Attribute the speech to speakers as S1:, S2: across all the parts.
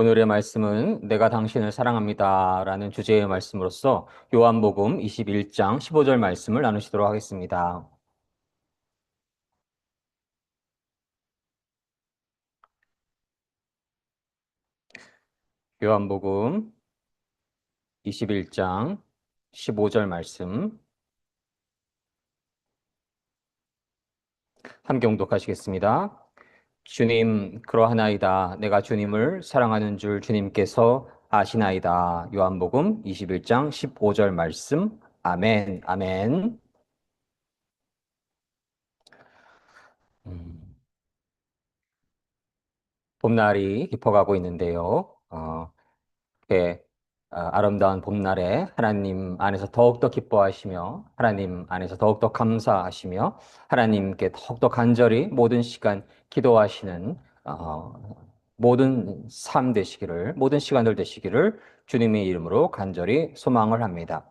S1: 오늘의 말씀은 내가 당신을 사랑합니다 라는 주제의 말씀으로서 요한복음 21장 15절 말씀을 나누시도록 하겠습니다. 요한복음 21장 15절 말씀 함께 봉독하시겠습니다. 주님, 그러하나이다. 내가 주님을 사랑하는 줄 주님께서 아시나이다. 요한복음 21장 15절 말씀. 아멘, 아멘. 음, 봄날이 깊어가고 있는데요. 이렇게 아름다운 봄날에 하나님 안에서 더욱더 기뻐하시며 하나님 안에서 더욱더 감사하시며 하나님께 더욱더 간절히 모든 시간 기도하시는 모든 삶 되시기를, 모든 시간들 되시기를 주님의 이름으로 간절히 소망을 합니다.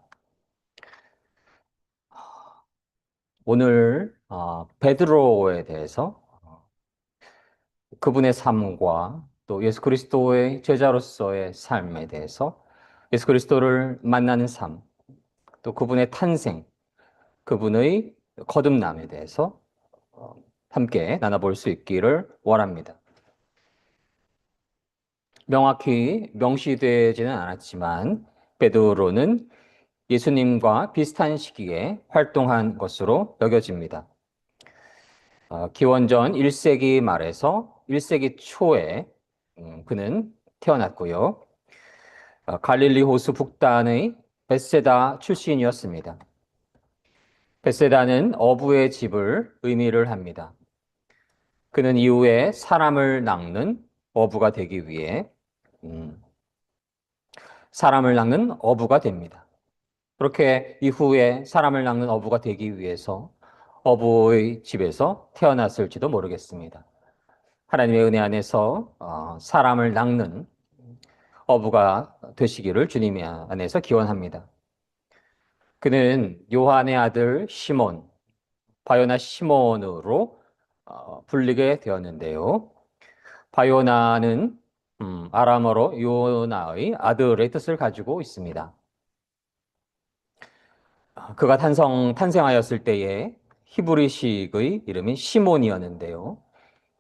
S1: 오늘 베드로에 대해서 그분의 삶과 또 예수 그리스도의 제자로서의 삶에 대해서 예수 그리스도를 만나는 삶, 또 그분의 탄생, 그분의 거듭남에 대해서 함께 나눠볼 수 있기를 원합니다. 명확히 명시되지는 않았지만 베드로는 예수님과 비슷한 시기에 활동한 것으로 여겨집니다. 기원전 1세기 말에서 1세기 초에 그는 태어났고요. 갈릴리 호수 북단의 벳세다 출신이었습니다. 벳세다는 어부의 집을 의미를 합니다. 그는 이후에 사람을 낚는 어부가 되기 위해 사람을 낚는 어부가 됩니다. 그렇게 이후에 사람을 낚는 어부가 되기 위해서 어부의 집에서 태어났을지도 모르겠습니다. 하나님의 은혜 안에서 사람을 낚는 어부가 되시기를 주님의 안에서 기원합니다. 그는 요한의 아들 시몬, 바요나 시몬으로 불리게 되었는데요. 바요나는 아람어로 요나의 아들의 뜻을 가지고 있습니다. 그가 탄생하였을 때에 히브리식의 이름이 시몬이었는데요.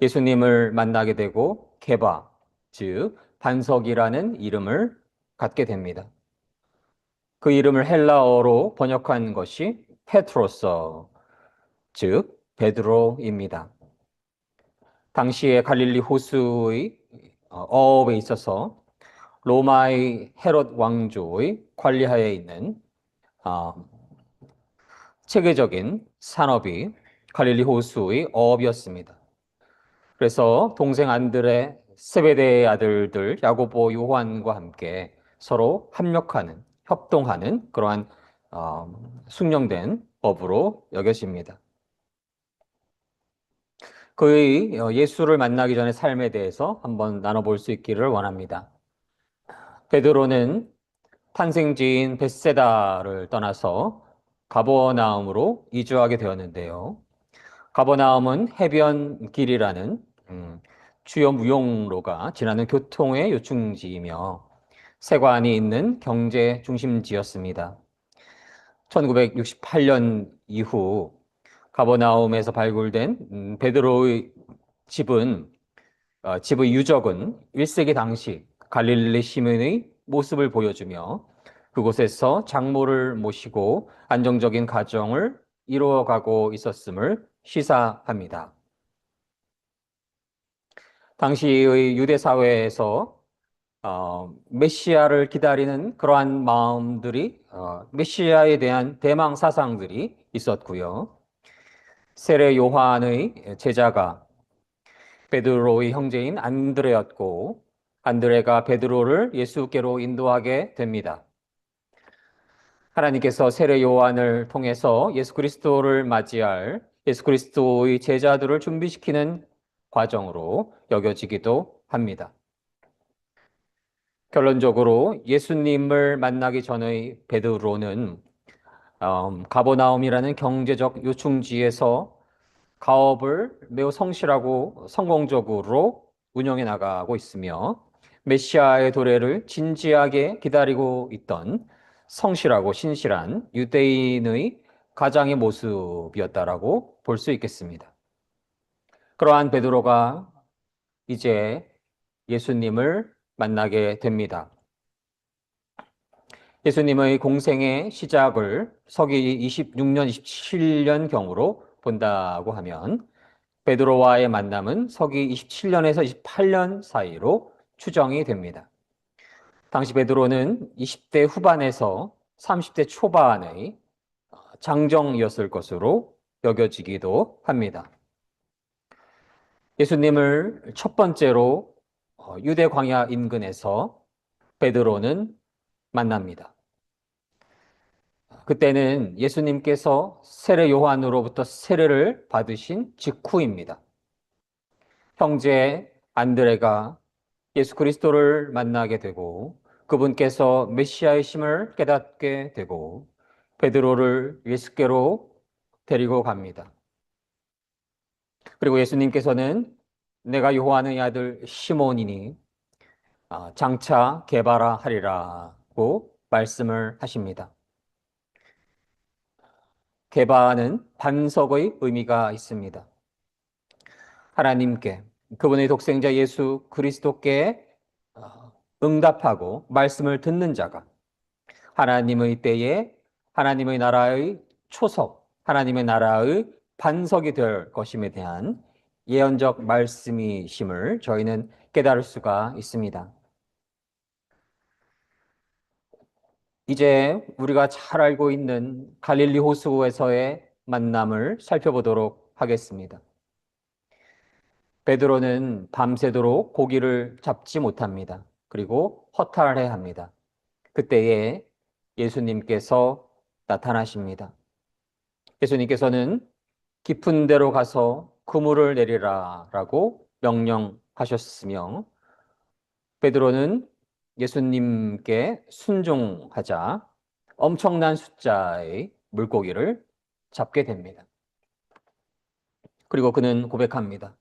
S1: 예수님을 만나게 되고 게바, 즉 반석이라는 이름을 갖게 됩니다. 그 이름을 헬라어로 번역한 것이 페트로서, 즉 베드로입니다. 당시에 갈릴리 호수의 어업에 있어서 로마의 헤롯 왕조의 관리하에 있는 어, 체계적인 산업이 갈릴리 호수의 어업이었습니다. 그래서 동생 안드레, 세베대의 아들들 야고보, 요한과 함께 서로 협력하는, 협동하는 그러한 숙련된 업으로 여겨집니다. 그의 예수를 만나기 전의 삶에 대해서 한번 나눠볼 수 있기를 원합니다. 베드로는 탄생지인 벳세다를 떠나서 가버나움으로 이주하게 되었는데요. 가버나움은 해변 길이라는 주요 무용로가 지나는 교통의 요충지이며 세관이 있는 경제 중심지였습니다. 1968년 이후 가버나움에서 발굴된 베드로의 집은 집의 유적은 1세기 당시 갈릴리 시민의 모습을 보여주며 그곳에서 장모를 모시고 안정적인 가정을 이루어가고 있었음을 시사합니다. 당시의 유대 사회에서 메시아를 기다리는 그러한 마음들이 메시아에 대한 대망 사상들이 있었고요. 세례 요한의 제자가 베드로의 형제인 안드레였고 안드레가 베드로를 예수께로 인도하게 됩니다. 하나님께서 세례 요한을 통해서 예수 그리스도를 맞이할 예수 그리스도의 제자들을 준비시키는 과정으로 여겨지기도 합니다. 결론적으로 예수님을 만나기 전의 베드로는 가버나움이라는 경제적 요충지에서 가업을 매우 성실하고 성공적으로 운영해 나가고 있으며 메시아의 도래를 진지하게 기다리고 있던 성실하고 신실한 유대인의 가장의 모습이었다라고 볼 수 있겠습니다. 그러한 베드로가 이제 예수님을 만나게 됩니다. 예수님의 공생의 시작을 서기 26년, 27년경으로 본다고 하면 베드로와의 만남은 서기 27년에서 28년 사이로 추정이 됩니다. 당시 베드로는 20대 후반에서 30대 초반의 장정이었을 것으로 여겨지기도 합니다. 예수님을 첫 번째로 유대 광야 인근에서 베드로는 만납니다. 그때는 예수님께서 세례 요한으로부터 세례를 받으신 직후입니다. 형제 안드레가 예수 그리스도를 만나게 되고 그분께서 메시아이심을 깨닫게 되고 베드로를 예수께로 데리고 갑니다. 그리고 예수님께서는 내가 요한의 아들 시몬이니 장차 게바라 하리라고 말씀을 하십니다. 게바는 반석의 의미가 있습니다. 하나님께 그분의 독생자 예수 그리스도께 응답하고 말씀을 듣는 자가 하나님의 때에 하나님의 나라의 초석, 하나님의 나라의 반석이 될 것임에 대한 예언적 말씀이심을 저희는 깨달을 수가 있습니다. 이제 우리가 잘 알고 있는 갈릴리 호수에서의 만남을 살펴보도록 하겠습니다. 베드로는 밤새도록 고기를 잡지 못합니다. 그리고 허탈해 합니다. 그때에 예수님께서 나타나십니다. 예수님께서는 깊은 데로 가서 그물을 내리라 라고 명령하셨으며 베드로는 예수님께 순종하자 엄청난 숫자의 물고기를 잡게 됩니다. 그리고 그는 고백합니다.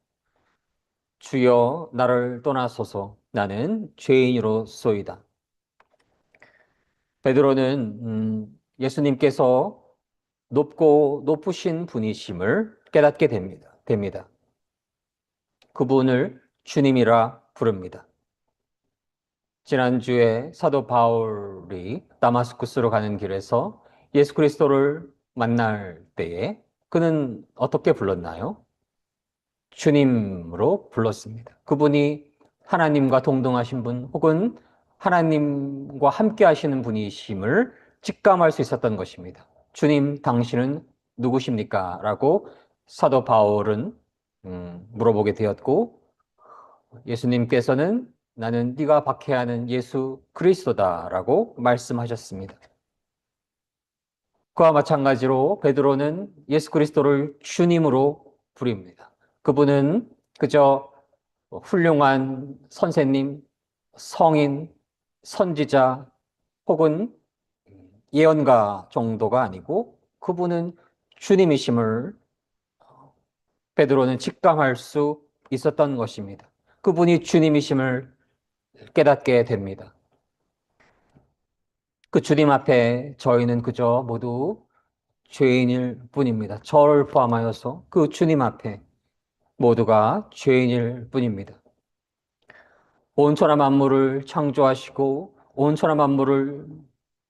S1: 주여 나를 떠나소서 나는 죄인으로소이다. 베드로는 예수님께서 높고 높으신 분이심을 깨닫게 됩니다. 그분을 주님이라 부릅니다. 지난주에 사도 바울이 다마스쿠스로 가는 길에서 예수 그리스도를 만날 때에 그는 어떻게 불렀나요? 주님으로 불렀습니다. 그분이 하나님과 동등하신 분 혹은 하나님과 함께 하시는 분이심을 직감할 수 있었던 것입니다. 주님, 당신은 누구십니까? 라고 사도 바울은 물어보게 되었고 예수님께서는 나는 네가 박해하는 예수 그리스도다라고 말씀하셨습니다. 그와 마찬가지로 베드로는 예수 그리스도를 주님으로 부릅니다. 그분은 그저 훌륭한 선생님, 성인, 선지자 혹은 예언가 정도가 아니고 그분은 주님이심을 베드로는 직감할 수 있었던 것입니다. 그분이 주님이심을 깨닫게 됩니다. 그 주님 앞에 저희는 그저 모두 죄인일 뿐입니다. 저를 포함하여서 그 주님 앞에 모두가 죄인일 뿐입니다. 온 천하 만물을 창조하시고 온 천하 만물을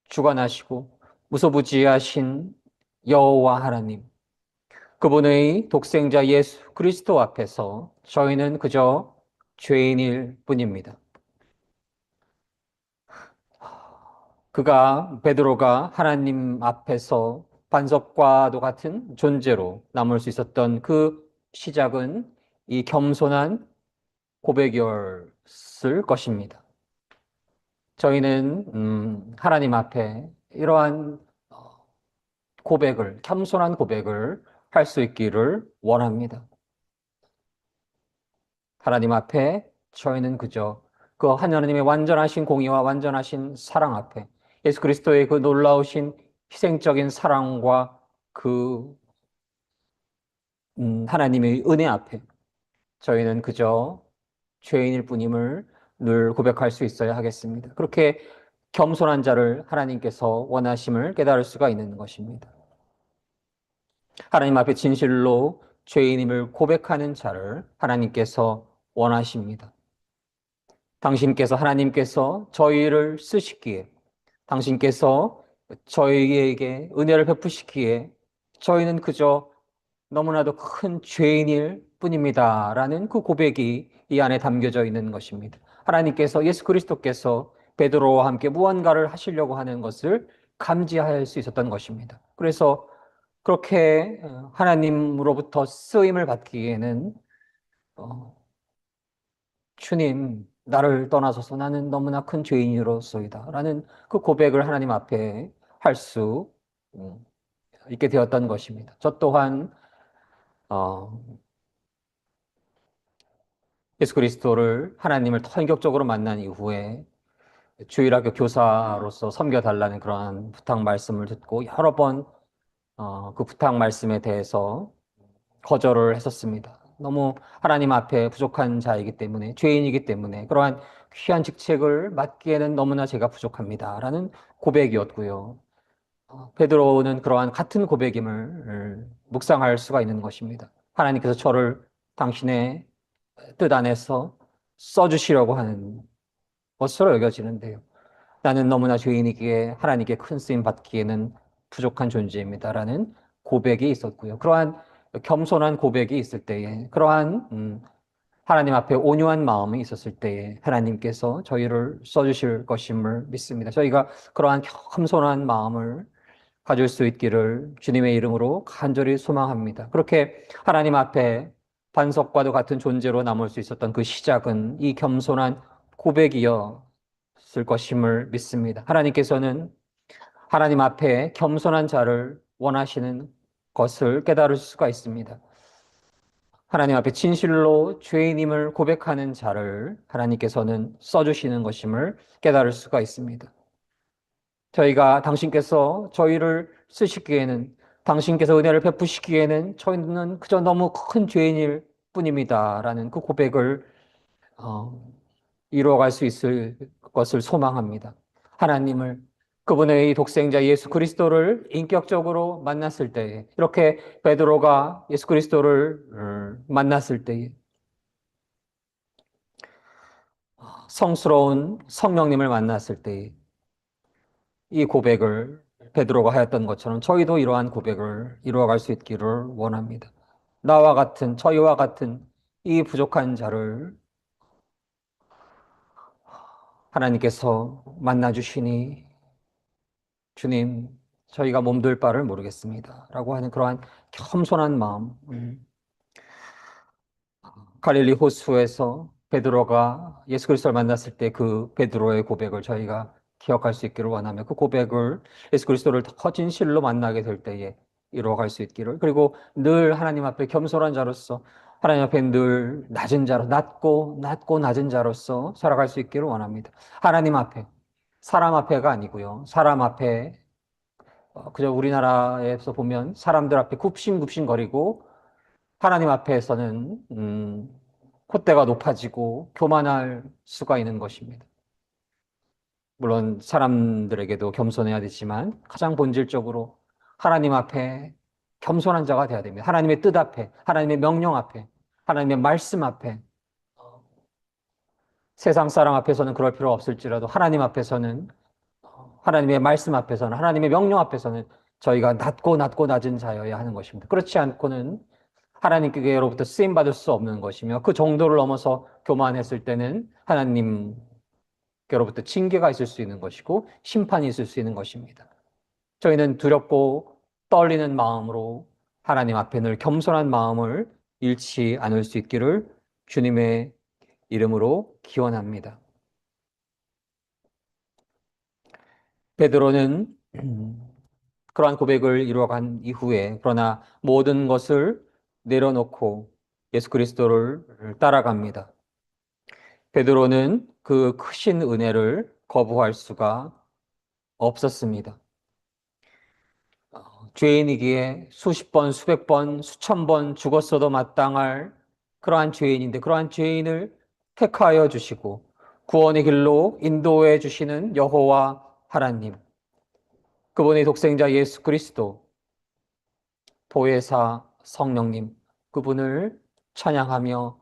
S1: 주관하시고 무소부지하신 여호와 하나님, 그분의 독생자 예수 그리스도 앞에서 저희는 그저 죄인일 뿐입니다. 베드로가 하나님 앞에서 반석과도 같은 존재로 남을 수 있었던 그 시작은 이 겸손한 고백이었을 것입니다. 저희는 하나님 앞에 이러한 고백을, 겸손한 고백을 할 수 있기를 원합니다. 하나님 앞에 저희는 그저 그 하나님의 완전하신 공의와 완전하신 사랑 앞에 예수 그리스도의 그 놀라우신 희생적인 사랑과 그 하나님의 은혜 앞에 저희는 그저 죄인일 뿐임을 늘 고백할 수 있어야 하겠습니다. 그렇게 겸손한 자를 하나님께서 원하심을 깨달을 수가 있는 것입니다. 하나님 앞에 진실로 죄인임을 고백하는 자를 하나님께서 원하십니다. 당신께서 하나님께서 저희를 쓰시기에, 당신께서 저희에게 은혜를 베푸시기에 저희는 그저 너무나도 큰 죄인일 뿐입니다. 라는 그 고백이 이 안에 담겨져 있는 것입니다. 하나님께서, 예수 그리스도께서 베드로와 함께 무언가를 하시려고 하는 것을 감지할 수 있었던 것입니다. 그래서 그렇게 하나님으로부터 쓰임을 받기에는 주님, 나를 떠나소서 나는 너무나 큰 죄인으로서이다 라는 그 고백을 하나님 앞에 할 수 있게 되었던 것입니다. 저 또한 어, 예수 그리스도를 하나님을 더 인격적으로 만난 이후에 주일학교 교사로서 섬겨달라는 그러한 부탁 말씀을 듣고 여러 번 그 부탁 말씀에 대해서 거절을 했었습니다. 너무 하나님 앞에 부족한 자이기 때문에, 죄인이기 때문에 그러한 귀한 직책을 맡기에는 너무나 제가 부족합니다. 라는 고백이었고요. 베드로는 그러한 같은 고백임을 묵상할 수가 있는 것입니다. 하나님께서 저를 당신의 뜻 안에서 써주시려고 하는 것으로 여겨지는데요. 나는 너무나 죄인이기에 하나님께 큰 쓰임 받기에는 부족한 존재입니다라는 고백이 있었고요. 그러한 겸손한 고백이 있을 때에, 그러한 하나님 앞에 온유한 마음이 있었을 때에 하나님께서 저희를 써주실 것임을 믿습니다. 저희가 그러한 겸손한 마음을 가질 수 있기를 주님의 이름으로 간절히 소망합니다. 그렇게 하나님 앞에 반석과도 같은 존재로 남을 수 있었던 그 시작은 이 겸손한 고백이었을 것임을 믿습니다. 하나님께서는 하나님 앞에 겸손한 자를 원하시는 것을 깨달을 수가 있습니다. 하나님 앞에 진실로 죄인임을 고백하는 자를 하나님께서는 써주시는 것임을 깨달을 수가 있습니다. 저희가 당신께서 저희를 쓰시기에는, 당신께서 은혜를 베푸시기에는 저희는 그저 너무 큰 죄인일 뿐입니다. 라는 그 고백을 어, 이루어갈 수 있을 것을 소망합니다. 하나님을, 그분의 독생자 예수 그리스도를 인격적으로 만났을 때에, 이렇게 베드로가 예수 그리스도를 만났을 때에 성스러운 성령님을 만났을 때에 이 고백을 베드로가 하였던 것처럼 저희도 이러한 고백을 이루어갈 수 있기를 원합니다. 나와 같은, 저희와 같은 이 부족한 자를 하나님께서 만나주시니 주님, 저희가 몸둘 바를 모르겠습니다. 라고 하는 그러한 겸손한 마음. 갈릴리 호수에서 베드로가 예수 그리스도를 만났을 때 그 베드로의 고백을 저희가 기억할 수 있기를 원하며 그 고백을 예수 그리스도를 더 진실로 만나게 될 때에 이루어갈 수 있기를, 그리고 늘 하나님 앞에 겸손한 자로서 하나님 앞에 늘 낮은 자로, 낮고 낮은 자로서 살아갈 수 있기를 원합니다. 하나님 앞에, 사람 앞에가 아니고요. 사람 앞에 그저 우리나라에서 보면 사람들 앞에 굽신굽신거리고 하나님 앞에서는 콧대가 높아지고 교만할 수가 있는 것입니다. 물론 사람들에게도 겸손해야 되지만 가장 본질적으로 하나님 앞에 겸손한 자가 되어야 됩니다. 하나님의 뜻 앞에, 하나님의 명령 앞에, 하나님의 말씀 앞에. 세상 사람 앞에서는 그럴 필요 없을지라도 하나님 앞에서는, 하나님의 말씀 앞에서는, 하나님의 명령 앞에서는 저희가 낮고 낮은 자여야 하는 것입니다. 그렇지 않고는 하나님께로부터 쓰임받을 수 없는 것이며, 그 정도를 넘어서 교만했을 때는 하나님께로부터 징계가 있을 수 있는 것이고 심판이 있을 수 있는 것입니다. 저희는 두렵고 떨리는 마음으로 하나님 앞에 늘 겸손한 마음을 잃지 않을 수 있기를 주님의 이름으로 기원합니다. 베드로는 그러한 고백을 이루어간 이후에 그러나 모든 것을 내려놓고 예수 그리스도를 따라갑니다. 베드로는 그 크신 은혜를 거부할 수가 없었습니다. 죄인이기에 수십 번, 수백 번, 수천 번 죽었어도 마땅할 그러한 죄인인데 그러한 죄인을 택하여 주시고 구원의 길로 인도해 주시는 여호와 하나님, 그분의 독생자 예수 그리스도, 보혜사 성령님, 그분을 찬양하며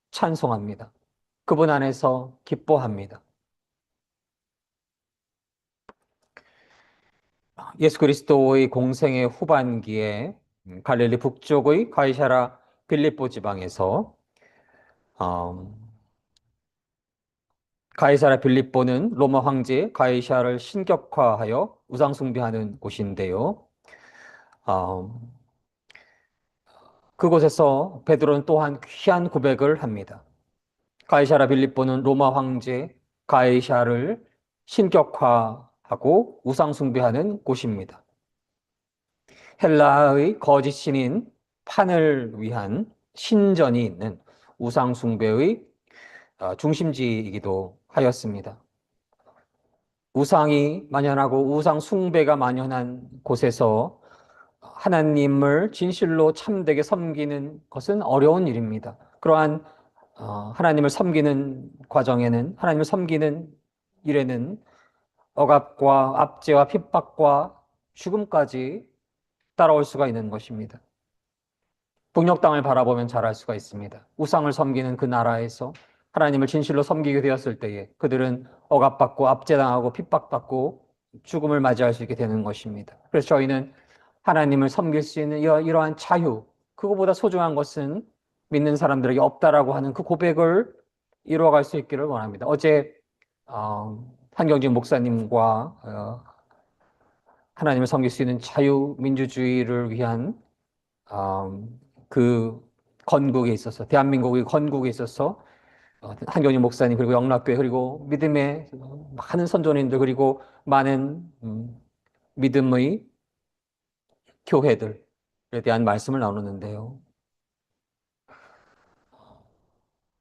S1: 찬송합니다. 그분 안에서 기뻐합니다. 예수 그리스도의 공생의 후반기에 갈릴리 북쪽의 가이사라 빌립보 지방에서 어, 가이사라 빌립보는 로마 황제 가이사를 신격화하여 우상 숭배하는 곳인데요. 어, 그곳에서 베드로는 또한 귀한 고백을 합니다. 가이사라 빌립보는 로마 황제 가이사를 신격화하고 우상 숭배하는 곳입니다. 헬라의 거짓 신인 판을 위한 신전이 있는 우상 숭배의 중심지이기도 하였습니다. 우상이 만연하고 우상 숭배가 만연한 곳에서 하나님을 진실로 참되게 섬기는 것은 어려운 일입니다. 그러한 하나님을 섬기는 과정에는, 하나님을 섬기는 일에는 억압과 압제와 핍박과 죽음까지 따라올 수가 있는 것입니다. 북녘 땅을 바라보면 잘 알 수가 있습니다. 우상을 섬기는 그 나라에서 하나님을 진실로 섬기게 되었을 때에 그들은 억압받고 압제당하고 핍박받고 죽음을 맞이할 수 있게 되는 것입니다. 그래서 저희는 하나님을 섬길 수 있는 이러한 자유, 그거보다 소중한 것은 믿는 사람들에게 없다라고 하는 그 고백을 이루어갈 수 있기를 원합니다. 어제 한경진 목사님과 하나님을 섬길 수 있는 자유민주주의를 위한 그 건국에 있어서, 대한민국의 건국에 있어서 한경진 목사님 그리고 영락교회 그리고 믿음의 많은 선전인들 그리고 많은 믿음의 교회들에 대한 말씀을 나누는데요.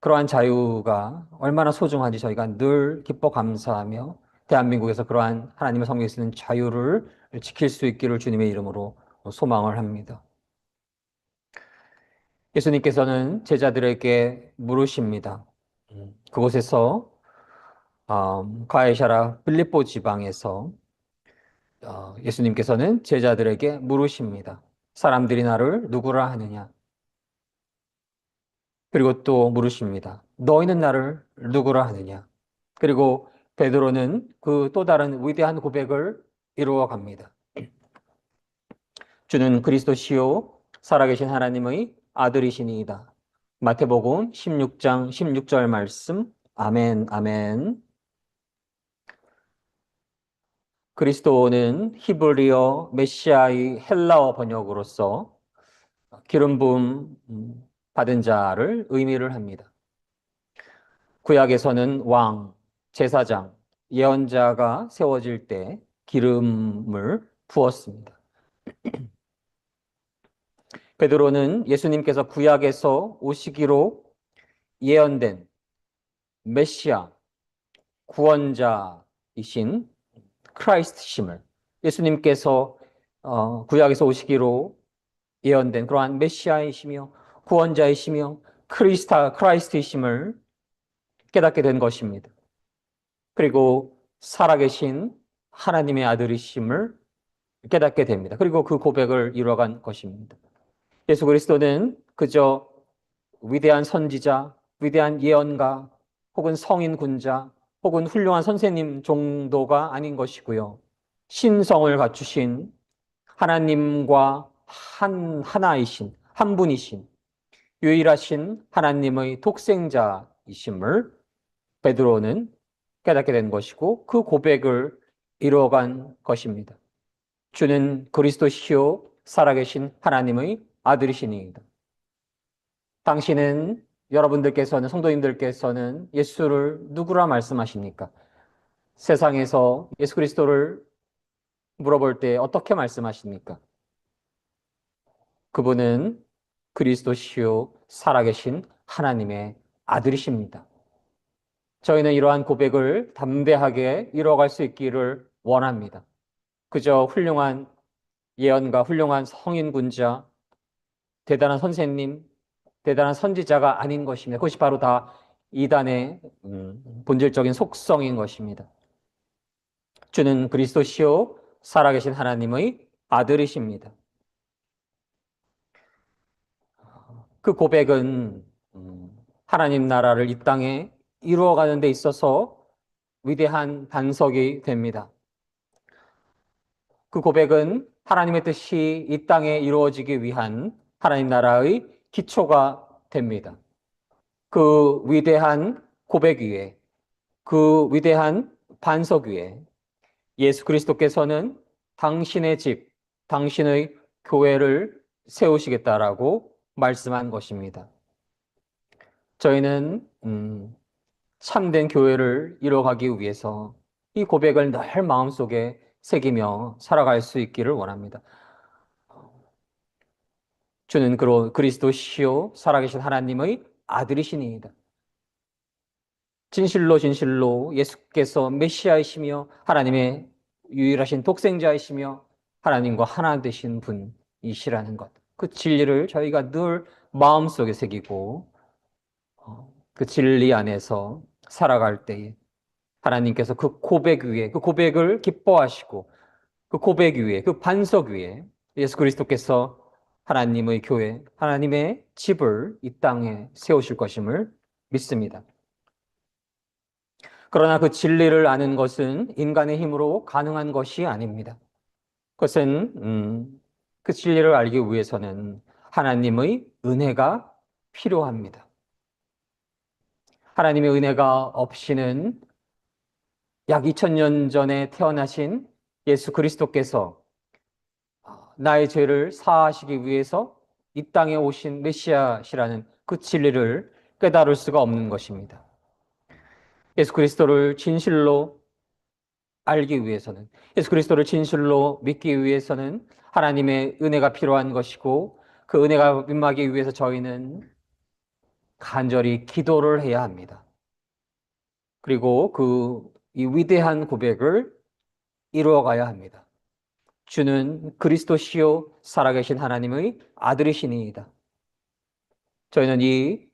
S1: 그러한 자유가 얼마나 소중한지 저희가 늘 기뻐 감사하며 대한민국에서 그러한 하나님을 섬길 수 있는 자유를 지킬 수 있기를 주님의 이름으로 소망을 합니다. 예수님께서는 제자들에게 물으십니다. 그곳에서 가이사라 빌립보 지방에서 예수님께서는 제자들에게 물으십니다. 사람들이 나를 누구라 하느냐? 그리고 또 물으십니다. 너희는 나를 누구라 하느냐? 그리고 베드로는 그 또 다른 위대한 고백을 이루어 갑니다. 주는 그리스도시요 살아계신 하나님의 아들이시니이다. 마태복음 16장 16절 말씀. 아멘, 아멘. 그리스도는 히브리어 메시아의 헬라어 번역으로서 기름 부음 받은 자를 의미를 합니다. 구약에서는 왕, 제사장, 예언자가 세워질 때 기름을 부었습니다. 베드로는 예수님께서 구약에서 오시기로 예언된 메시아, 구원자이신 크라이스트심을, 예수님께서 구약에서 오시기로 예언된 그러한 메시아이시며 구원자이시며 크라이스트이심을 깨닫게 된 것입니다. 그리고 살아계신 하나님의 아들이심을 깨닫게 됩니다. 그리고 그 고백을 이루어간 것입니다. 예수 그리스도는 그저 위대한 선지자, 위대한 예언가, 혹은 성인 군자, 혹은 훌륭한 선생님 정도가 아닌 것이고요. 신성을 갖추신 하나님과 하나이신, 한 분이신, 유일하신 하나님의 독생자이심을 베드로는 깨닫게 된 것이고 그 고백을 이루어간 것입니다. 주는 그리스도시요 살아계신 하나님의 아들이시니이다. 당신은 여러분들께서는 성도님들께서는 예수를 누구라 말씀하십니까? 세상에서 예수 그리스도를 물어볼 때 어떻게 말씀하십니까? 그분은 그리스도시요 살아계신 하나님의 아들이십니다. 저희는 이러한 고백을 담대하게 이뤄갈 수 있기를 원합니다. 그저 훌륭한 예언가, 훌륭한 성인 군자, 대단한 선생님, 대단한 선지자가 아닌 것입니다. 그것이 바로 다 이단의 본질적인 속성인 것입니다. 주는 그리스도시요 살아계신 하나님의 아들이십니다. 그 고백은 하나님 나라를 이 땅에 이루어가는 데 있어서 위대한 반석이 됩니다. 그 고백은 하나님의 뜻이 이 땅에 이루어지기 위한 하나님 나라의 기초가 됩니다. 그 위대한 고백 위에, 그 위대한 반석 위에 예수 그리스도께서는 당신의 집, 당신의 교회를 세우시겠다라고 말씀한 것입니다. 저희는 참된 교회를 이뤄가기 위해서 이 고백을 늘 마음속에 새기며 살아갈 수 있기를 원합니다. 주는 그리스도시요 살아계신 하나님의 아들이시니이다. 진실로 진실로 예수께서 메시아이시며 하나님의 유일하신 독생자이시며 하나님과 하나 되신 분이시라는 것. 그 진리를 저희가 늘 마음속에 새기고 그 진리 안에서 살아갈 때에 하나님께서 그 고백 위에 그 고백을 기뻐하시고 그 고백 위에 그 반석 위에 예수 그리스도께서 하나님의 교회, 하나님의 집을 이 땅에 세우실 것임을 믿습니다. 그러나 그 진리를 아는 것은 인간의 힘으로 가능한 것이 아닙니다. 그것은 그 진리를 알기 위해서는 하나님의 은혜가 필요합니다. 하나님의 은혜가 없이는 약 2000년 전에 태어나신 예수 그리스도께서 나의 죄를 사하시기 위해서 이 땅에 오신 메시아시라는 그 진리를 깨달을 수가 없는 것입니다. 예수 그리스도를 진실로 알기 위해서는, 예수 그리스도를 진실로 믿기 위해서는 하나님의 은혜가 필요한 것이고 그 은혜가 임하기 위해서 저희는 간절히 기도를 해야 합니다. 그리고 이 위대한 고백을 이루어 가야 합니다. 주는 그리스도시요 살아계신 하나님의 아들이시니이다. 저희는 이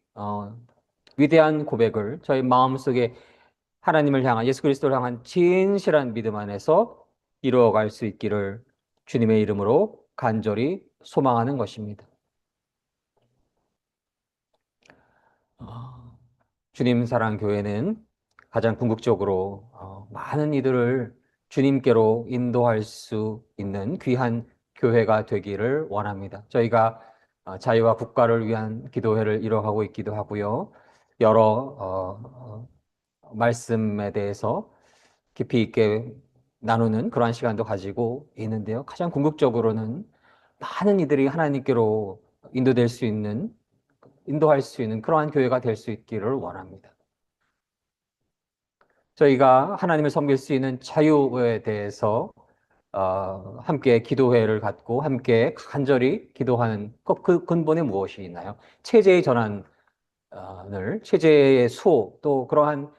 S1: 위대한 고백을 저희 마음속에 하나님을 향한 예수 그리스도를 향한 진실한 믿음 안에서 이루어갈 수 있기를 주님의 이름으로 간절히 소망하는 것입니다. 주님 사랑 교회는 가장 궁극적으로 많은 이들을 주님께로 인도할 수 있는 귀한 교회가 되기를 원합니다. 저희가 자유와 국가를 위한 기도회를 이뤄가고 있기도 하고요. 여러 말씀에 대해서 깊이 있게 나누는 그러한 시간도 가지고 있는데요. 가장 궁극적으로는 많은 이들이 하나님께로 인도할 수 있는 그러한 교회가 될 수 있기를 원합니다. 저희가 하나님을 섬길 수 있는 자유에 대해서 함께 기도회를 갖고 함께 간절히 기도하는 그 근본에 무엇이 있나요? 체제의 전환을, 체제의 수호, 또 그러한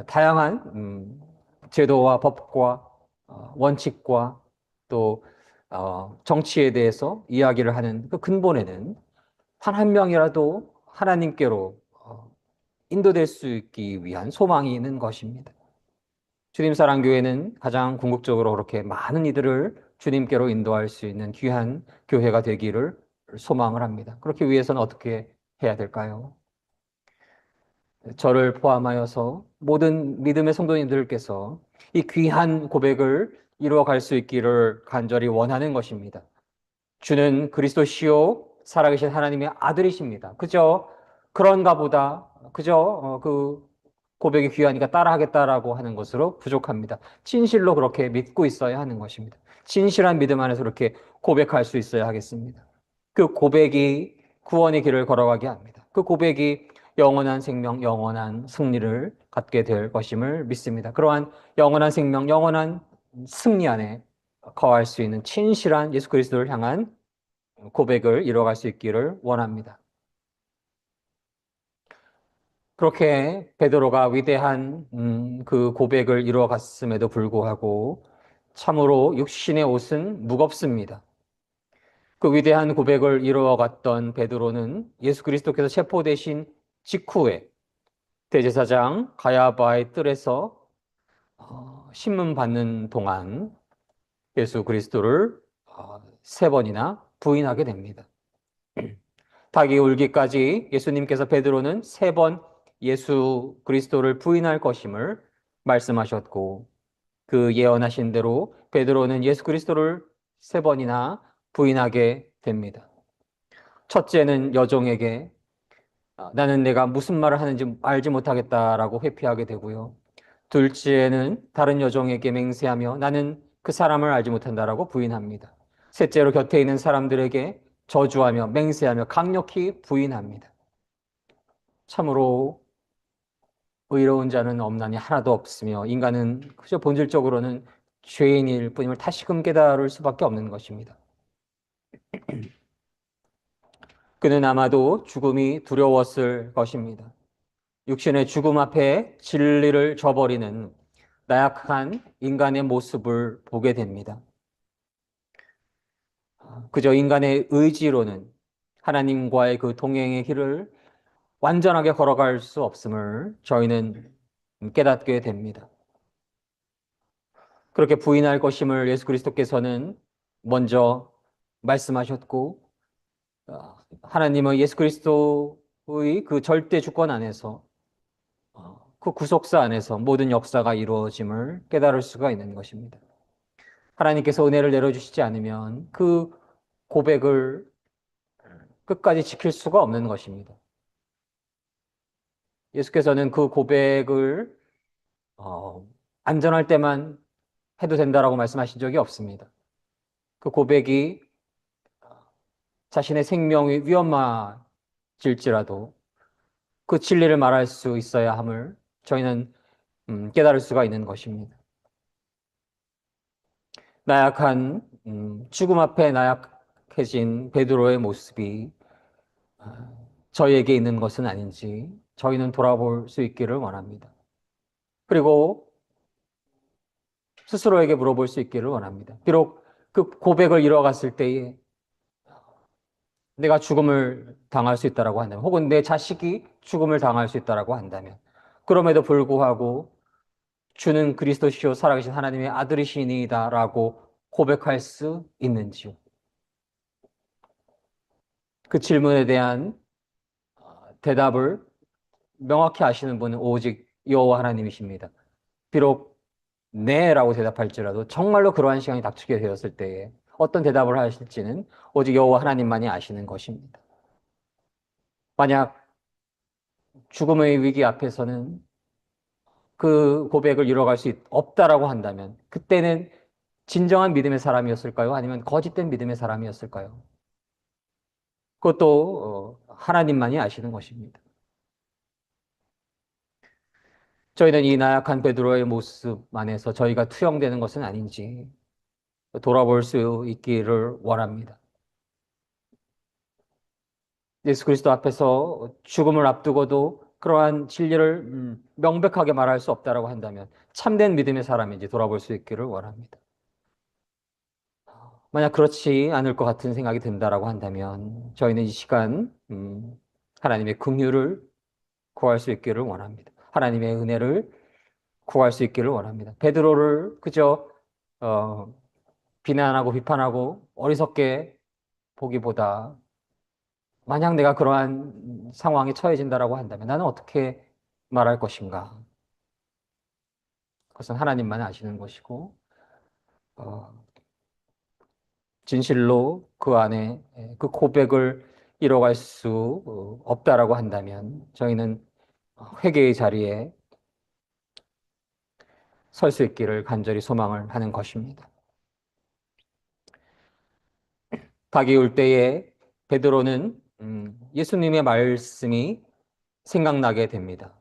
S1: 다양한 제도와 법과 원칙과 또 정치에 대해서 이야기를 하는 그 근본에는 단 한 명이라도 하나님께로 인도될 수 있기 위한 소망이 있는 것입니다. 주님 사랑 교회는 가장 궁극적으로 그렇게 많은 이들을 주님께로 인도할 수 있는 귀한 교회가 되기를 소망을 합니다. 그렇기 위해서는 어떻게 해야 될까요? 저를 포함하여서 모든 믿음의 성도님들께서 이 귀한 고백을 이루어갈 수 있기를 간절히 원하는 것입니다. 주는 그리스도시요 살아계신 하나님의 아들이십니다. 그저 그런가 보다 그저 그 고백이 귀하니까 따라하겠다라고 하는 것으로 부족합니다. 진실로 그렇게 믿고 있어야 하는 것입니다. 진실한 믿음 안에서 그렇게 고백할 수 있어야 하겠습니다. 그 고백이 구원의 길을 걸어가게 합니다. 그 고백이 영원한 생명, 영원한 승리를 갖게 될 것임을 믿습니다. 그러한 영원한 생명, 영원한 승리 안에 거할 수 있는 진실한 예수 그리스도를 향한 고백을 이뤄갈 수 있기를 원합니다. 그렇게 베드로가 위대한 그 고백을 이루어갔음에도 불구하고 참으로 육신의 옷은 무겁습니다. 그 위대한 고백을 이루어갔던 베드로는 예수 그리스도께서 체포되신 직후에 대제사장 가야바의 뜰에서 신문 받는 동안 예수 그리스도를 세 번이나 부인하게 됩니다. 닭이 울기까지 예수님께서 베드로는 세 번 예수 그리스도를 부인할 것임을 말씀하셨고, 그 예언하신 대로 베드로는 예수 그리스도를 세 번이나 부인하게 됩니다. 첫째는 여종에게 나는 내가 무슨 말을 하는지 알지 못하겠다라고 회피하게 되고요. 둘째는 다른 여종에게 맹세하며 나는 그 사람을 알지 못한다라고 부인합니다. 셋째로 곁에 있는 사람들에게 저주하며 맹세하며 강력히 부인합니다. 참으로 의로운 자는 없나니 하나도 없으며 인간은 그저 본질적으로는 죄인일 뿐임을 다시금 깨달을 수밖에 없는 것입니다. 그는 아마도 죽음이 두려웠을 것입니다. 육신의 죽음 앞에 진리를 저버리는 나약한 인간의 모습을 보게 됩니다. 그저 인간의 의지로는 하나님과의 그 동행의 길을 완전하게 걸어갈 수 없음을 저희는 깨닫게 됩니다. 그렇게 부인할 것임을 예수 그리스도께서는 먼저 말씀하셨고, 하나님은 예수 그리스도의 그 절대 주권 안에서 그 구속사 안에서 모든 역사가 이루어짐을 깨달을 수가 있는 것입니다. 하나님께서 은혜를 내려주시지 않으면 그 고백을 끝까지 지킬 수가 없는 것입니다. 예수께서는 그 고백을 안전할 때만 해도 된다라고 말씀하신 적이 없습니다. 그 고백이 자신의 생명이 위험해질지라도 그 진리를 말할 수 있어야 함을 저희는 깨달을 수가 있는 것입니다. 나약한 죽음 앞에 나약해진 베드로의 모습이 저희에게 있는 것은 아닌지 저희는 돌아볼 수 있기를 원합니다. 그리고 스스로에게 물어볼 수 있기를 원합니다. 비록 그 고백을 이뤄갔을 때에 내가 죽음을 당할 수 있다라고 한다면, 혹은 내 자식이 죽음을 당할 수 있다라고 한다면, 그럼에도 불구하고 주는 그리스도시요 살아계신 하나님의 아들이시니이다라고 고백할 수 있는지요? 그 질문에 대한 대답을 명확히 아시는 분은 오직 여호와 하나님이십니다. 비록 네라고 대답할지라도 정말로 그러한 시간이 닥치게 되었을 때에 어떤 대답을 하실지는 오직 여호와 하나님만이 아시는 것입니다. 만약 죽음의 위기 앞에서는 그 고백을 이뤄갈 수 없다라고 한다면 그때는 진정한 믿음의 사람이었을까요? 아니면 거짓된 믿음의 사람이었을까요? 그것도 하나님만이 아시는 것입니다. 저희는 이 나약한 베드로의 모습 안에서 저희가 투영되는 것은 아닌지 돌아볼 수 있기를 원합니다. 예수 그리스도 앞에서 죽음을 앞두고도 그러한 진리를 명백하게 말할 수 없다라고 한다면 참된 믿음의 사람인지 돌아볼 수 있기를 원합니다. 만약 그렇지 않을 것 같은 생각이 든다라고 한다면 저희는 이 시간 하나님의 긍휼을 구할 수 있기를 원합니다. 하나님의 은혜를 구할 수 있기를 원합니다. 베드로를 그저 비난하고 비판하고 어리석게 보기보다 만약 내가 그러한 상황에 처해진다라고 한다면 나는 어떻게 말할 것인가? 그것은 하나님만 아시는 것이고 어, 진실로 그 안에 그 고백을 이뤄갈 수 없다라고 한다면 저희는 회개의 자리에 설 수 있기를 간절히 소망을 하는 것입니다. 닭이 울 때에 베드로는 예수님의 말씀이 생각나게 됩니다.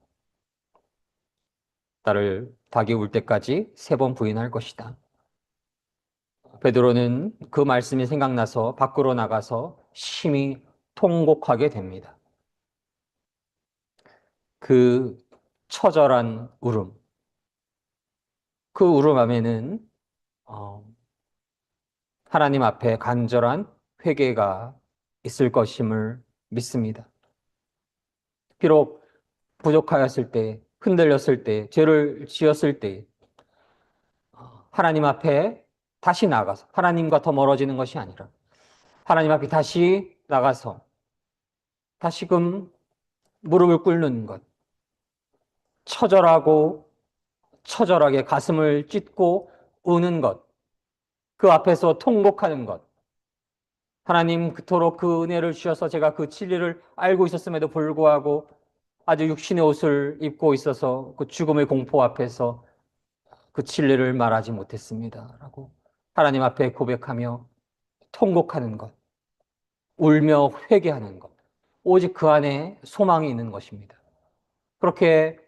S1: 나를 닭이 울 때까지 세 번 부인할 것이다. 베드로는 그 말씀이 생각나서 밖으로 나가서 심히 통곡하게 됩니다. 그 처절한 울음, 그 울음 안에는 하나님 앞에 간절한 회개가 있을 것임을 믿습니다. 비록 부족하였을 때, 흔들렸을 때, 죄를 지었을 때 하나님 앞에 다시 나가서 하나님과 더 멀어지는 것이 아니라 하나님 앞에 다시 나가서 다시금 무릎을 꿇는 것, 처절하고 처절하게 가슴을 찢고 우는 것, 그 앞에서 통곡하는 것. 하나님 그토록 그 은혜를 주셔서 제가 그 진리를 알고 있었음에도 불구하고 아주 육신의 옷을 입고 있어서 그 죽음의 공포 앞에서 그 진리를 말하지 못했습니다. 라고 하나님 앞에 고백하며 통곡하는 것, 울며 회개하는 것. 오직 그 안에 소망이 있는 것입니다. 그렇게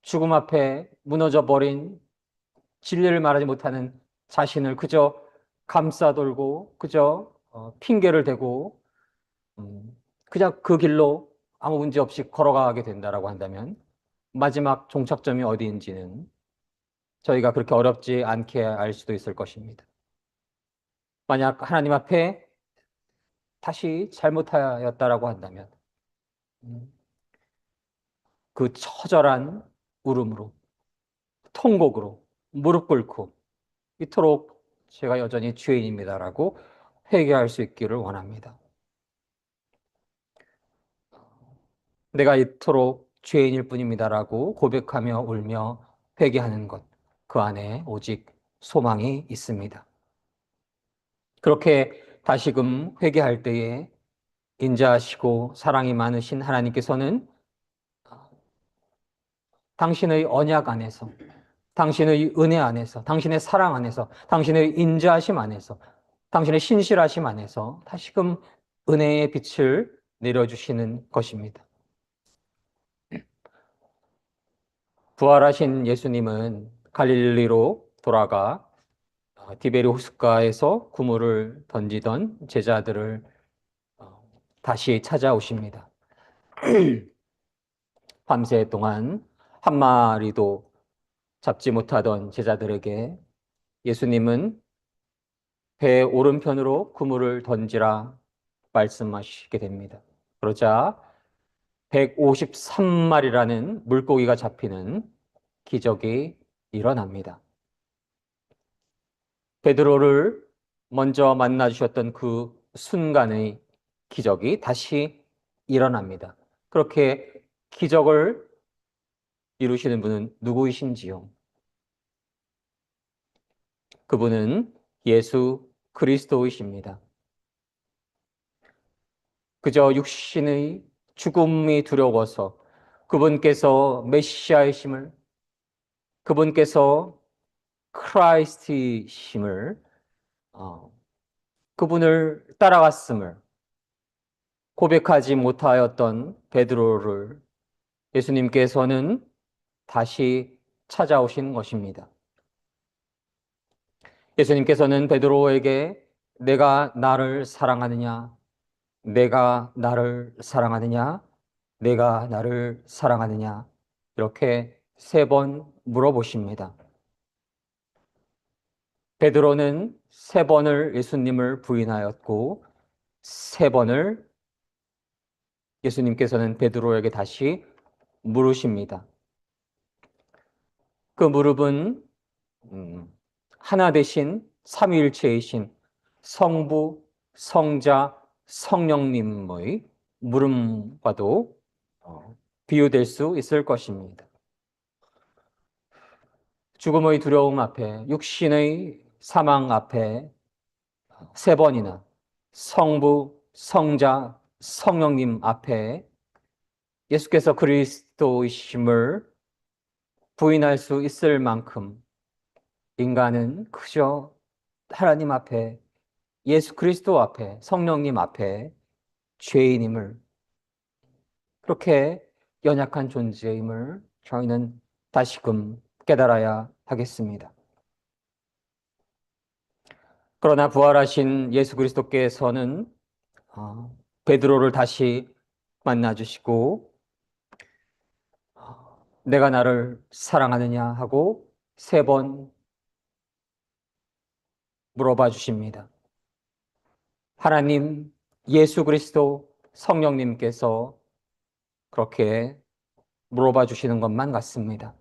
S1: 죽음 앞에 무너져 버린 진리를 말하지 못하는 자신을 그저 감싸돌고 그저 핑계를 대고 그냥 그 길로 아무 문제 없이 걸어가게 된다라고 한다면 마지막 종착점이 어디인지는 저희가 그렇게 어렵지 않게 알 수도 있을 것입니다. 만약 하나님 앞에 다시 잘못하였다라고 한다면 음, 그 처절한 울음으로 통곡으로 무릎 꿇고 이토록 제가 여전히 죄인입니다라고 회개할 수 있기를 원합니다. 내가 이토록 죄인일 뿐입니다라고 고백하며 울며 회개하는 것, 그 안에 오직 소망이 있습니다. 그렇게 다시금 회개할 때에 인자하시고 사랑이 많으신 하나님께서는 당신의 언약 안에서, 당신의 은혜 안에서, 당신의 사랑 안에서, 당신의 인자하심 안에서, 당신의 신실하심 안에서 다시금 은혜의 빛을 내려주시는 것입니다. 부활하신 예수님은 갈릴리로 돌아가 디베리 호숫가에서 그물을 던지던 제자들을 다시 찾아오십니다. 밤새 동안 한 마리도 잡지 못하던 제자들에게 예수님은 배 오른편으로 그물을 던지라 말씀하시게 됩니다. 그러자 153마리라는 물고기가 잡히는 기적이 일어납니다. 베드로를 먼저 만나 주셨던 그 순간의 기적이 다시 일어납니다. 그렇게 기적을 이루시는 분은 누구이신지요? 그분은 예수 그리스도이십니다. 그저 육신의 죽음이 두려워서 그분께서 메시아이심을, 그분께서 크라이스트이심을, 그분을 따라갔음을 고백하지 못하였던 베드로를 예수님께서는 다시 찾아오신 것입니다. 예수님께서는 베드로에게 내가 나를 사랑하느냐, 내가 나를 사랑하느냐, 내가 나를 사랑하느냐, 이렇게 3번 물어보십니다. 베드로는 3번을 예수님을 부인하였고 3번을 예수님께서는 베드로에게 다시 물으십니다. 그 무릎은 하나 되신 삼위일체이신 성부, 성자, 성령님의 물음과도 비유될 수 있을 것입니다. 죽음의 두려움 앞에, 육신의 사망 앞에 3번이나 성부, 성자, 성령님 앞에 예수께서 그리스도이심을 부인할 수 있을 만큼 인간은 그저 하나님 앞에, 예수 그리스도 앞에, 성령님 앞에 죄인임을, 그렇게 연약한 존재임을 저희는 다시금 깨달아야 하겠습니다. 그러나 부활하신 예수 그리스도께서는 베드로를 다시 만나주시고 내가 나를 사랑하느냐 하고 3번 물어봐 주십니다. 하나님, 예수 그리스도 성령님께서 그렇게 물어봐 주시는 것만 같습니다.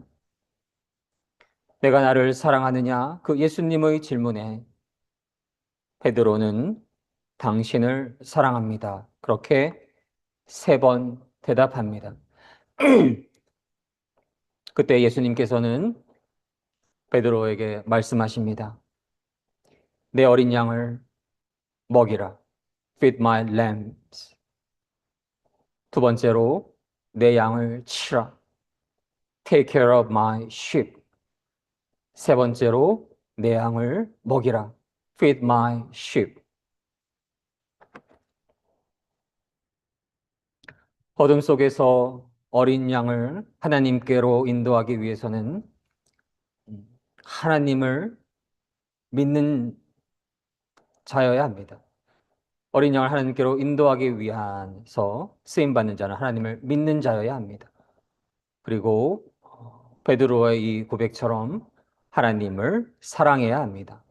S1: 내가 나를 사랑하느냐? 그 예수님의 질문에 베드로는 당신을 사랑합니다. 그렇게 3번 대답합니다. 그때 예수님께서는 베드로에게 말씀하십니다. 내 어린 양을 먹이라. Feed my lambs. 두 번째로 내 양을 치라. Take care of my sheep. 세 번째로 내 양을 먹이라. Feed my sheep. 어둠 속에서 어린 양을 하나님께로 인도하기 위해서는 하나님을 믿는 자여야 합니다. 어린 양을 하나님께로 인도하기 위해서 쓰임받는 자는 하나님을 믿는 자여야 합니다. 그리고 베드로의 이 고백처럼 하나님을 사랑해야 합니다.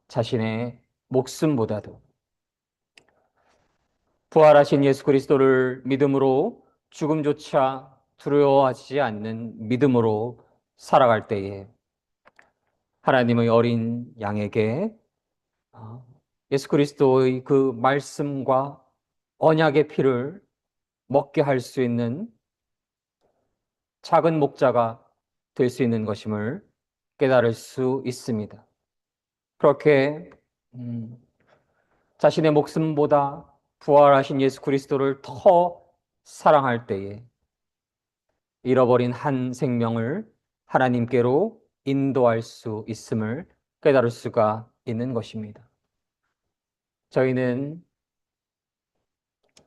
S1: 자신의 목숨보다도 부활하신 예수 그리스도를 믿음으로 죽음조차 두려워하지 않는 믿음으로 살아갈 때에 하나님의 어린 양에게 예수 그리스도의 그 말씀과 언약의 피를 먹게 할 수 있는 작은 목자가 될 수 있는 것임을 깨달을 수 있습니다. 그렇게 자신의 목숨보다 부활하신 예수 그리스도를 더 사랑할 때에 잃어버린 한 생명을 하나님께로 인도할 수 있음을 깨달을 수가 있는 것입니다. 저희는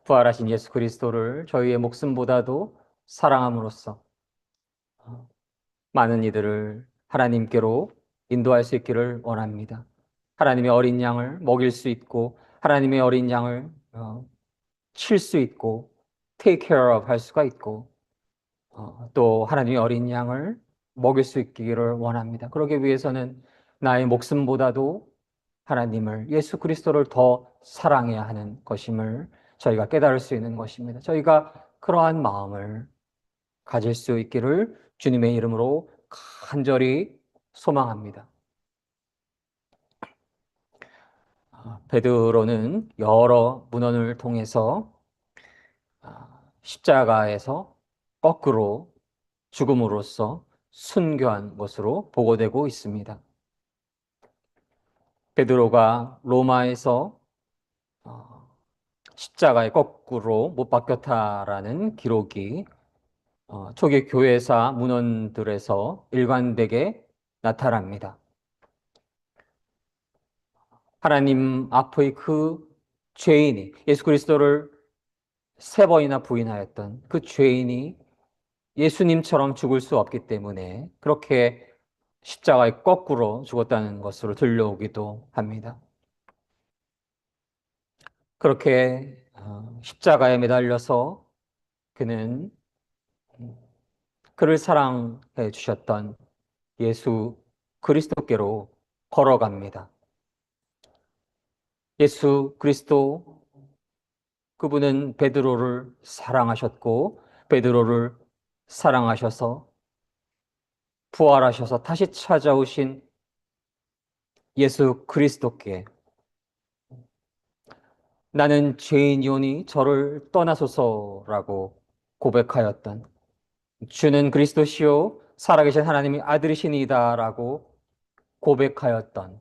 S1: 부활하신 예수 그리스도를 저희의 목숨보다도 사랑함으로써 많은 이들을 하나님께로 인도할 수 있기를 원합니다. 하나님의 어린 양을 먹일 수 있고 하나님의 어린 양을 칠 수 있고 take care of 할 수가 있고 또 하나님의 어린 양을 먹일 수 있기를 원합니다. 그러기 위해서는 나의 목숨보다도 하나님을 예수 그리스도를 더 사랑해야 하는 것임을 저희가 깨달을 수 있는 것입니다. 저희가 그러한 마음을 가질 수 있기를 주님의 이름으로 간절히 소망합니다. 베드로는 여러 문헌을 통해서 십자가에서 거꾸로 죽음으로써 순교한 것으로 보고되고 있습니다. 베드로가 로마에서 십자가에 거꾸로 못 박혔다라는 기록이 초기 교회사 문헌들에서 일관되게 나타납니다. 하나님 앞의 그 죄인이 예수 그리스도를 3번이나 부인하였던 그 죄인이 예수님처럼 죽을 수 없기 때문에 그렇게 십자가에 거꾸로 죽었다는 것으로 들려오기도 합니다. 그렇게 십자가에 매달려서 그는 그를 사랑해 주셨던 예수 그리스도께로 걸어갑니다. 예수 그리스도 그분은 베드로를 사랑하셨고 베드로를 사랑하셔서 부활하셔서 다시 찾아오신 예수 그리스도께 나는 죄인이오니 저를 떠나소서라고 고백하였던 주는 그리스도시요 살아계신 하나님의 아들이시니이다라고 고백하였던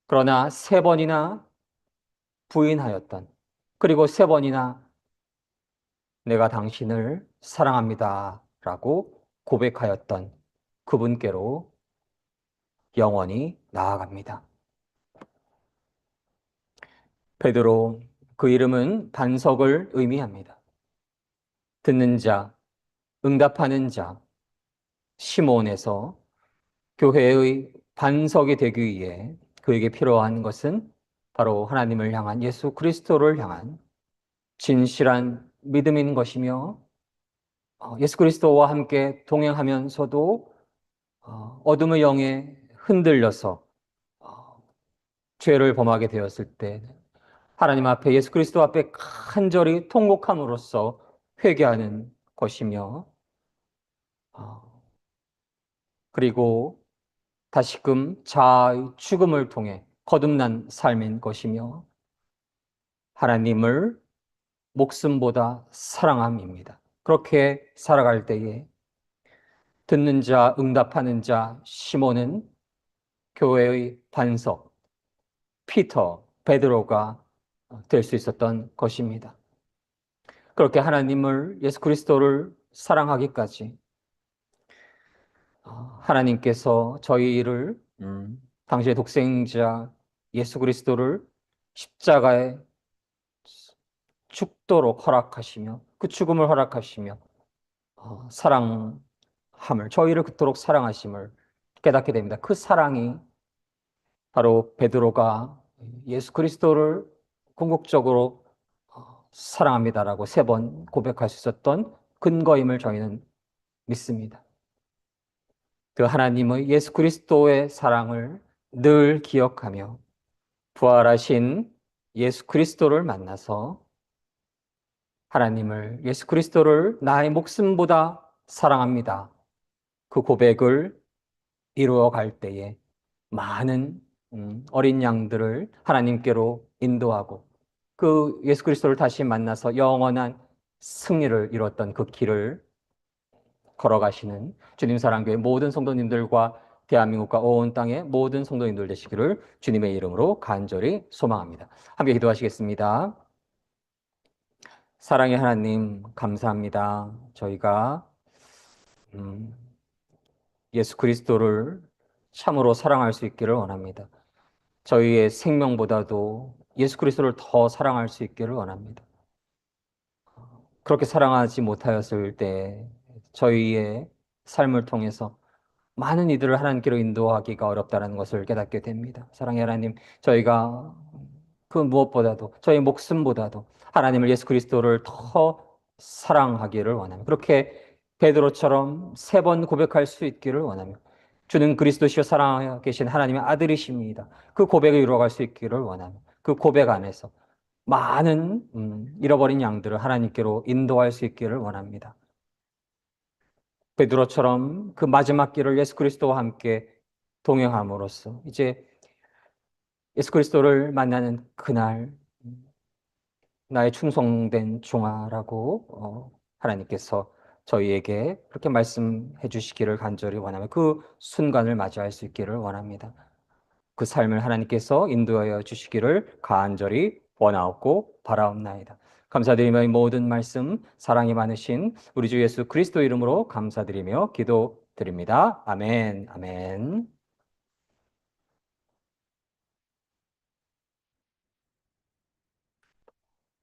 S1: 그러나 3번이나 부인하였던 그리고 3번이나 내가 당신을 사랑합니다라고 고백하였던 그분께로 영원히 나아갑니다. 베드로 그 이름은 반석을 의미합니다. 듣는 자, 응답하는 자, 시몬에서 교회의 반석이 되기 위해 그에게 필요한 것은 바로 하나님을 향한 예수 그리스도를 향한 진실한 믿음인 것이며 예수 그리스도와 함께 동행하면서도 어둠의 영에 흔들려서 죄를 범하게 되었을 때 하나님 앞에 예수 그리스도 앞에 간절히 통곡함으로써 회개하는 것이며 어, 그리고 다시금 자아의 죽음을 통해 거듭난 삶인 것이며 하나님을 목숨보다 사랑함입니다. 그렇게 살아갈 때에 듣는 자, 응답하는 자, 시몬은 교회의 반석, 피터, 베드로가 될 수 있었던 것입니다. 그렇게 하나님을, 예수 그리스도를 사랑하기까지 하나님께서 저희를 당시의 독생자 예수 그리스도를 십자가에 죽도록 허락하시며 그 죽음을 허락하시며 사랑함을 저희를 그토록 사랑하심을 깨닫게 됩니다. 그 사랑이 바로 베드로가 예수 그리스도를 궁극적으로 사랑합니다라고 3번 고백할 수 있었던 근거임을 저희는 믿습니다. 그 하나님의 예수 그리스도의 사랑을 늘 기억하며 부활하신 예수 그리스도를 만나서 하나님을, 예수 그리스도를 나의 목숨보다 사랑합니다. 그 고백을 이루어 갈 때에 많은 어린 양들을 하나님께로 인도하고 그 예수 그리스도를 다시 만나서 영원한 승리를 이뤘던 그 길을 걸어가시는 주님 사랑교회 모든 성도님들과 대한민국과 온 땅의 모든 성도님들 되시기를 주님의 이름으로 간절히 소망합니다. 함께 기도하시겠습니다. 사랑의 하나님, 감사합니다. 저희가 음, 예수 그리스도를 참으로 사랑할 수 있기를 원합니다. 저희의 생명보다도 예수 그리스도를 더 사랑할 수 있기를 원합니다. 그렇게 사랑하지 못하였을 때 저희의 삶을 통해서 많은 이들을 하나님께로 인도하기가 어렵다는 것을 깨닫게 됩니다. 사랑의 하나님, 저희가 그 무엇보다도 저희 목숨보다도 하나님을 예수 그리스도를 더 사랑하기를 원합니다. 그렇게 베드로처럼 3번 고백할 수 있기를 원합니다. 주는 그리스도시요 사랑하여 계신 하나님의 아들이십니다. 그 고백을 이루어갈 수 있기를 원합니다. 그 고백 안에서 많은 잃어버린 양들을 하나님께로 인도할 수 있기를 원합니다. 베드로처럼 그 마지막 길을 예수 그리스도와 함께 동행함으로써 이제 예수 그리스도를 만나는 그날 나의 충성된 종아라고 하나님께서 저희에게 그렇게 말씀해 주시기를 간절히 원하며 그 순간을 맞이할 수 있기를 원합니다. 그 삶을 하나님께서 인도하여 주시기를 간절히 원하옵고 바라옵나이다. 감사드리며 이 모든 말씀 사랑이 많으신 우리 주 예수 그리스도 이름으로 감사드리며 기도드립니다. 아멘, 아멘.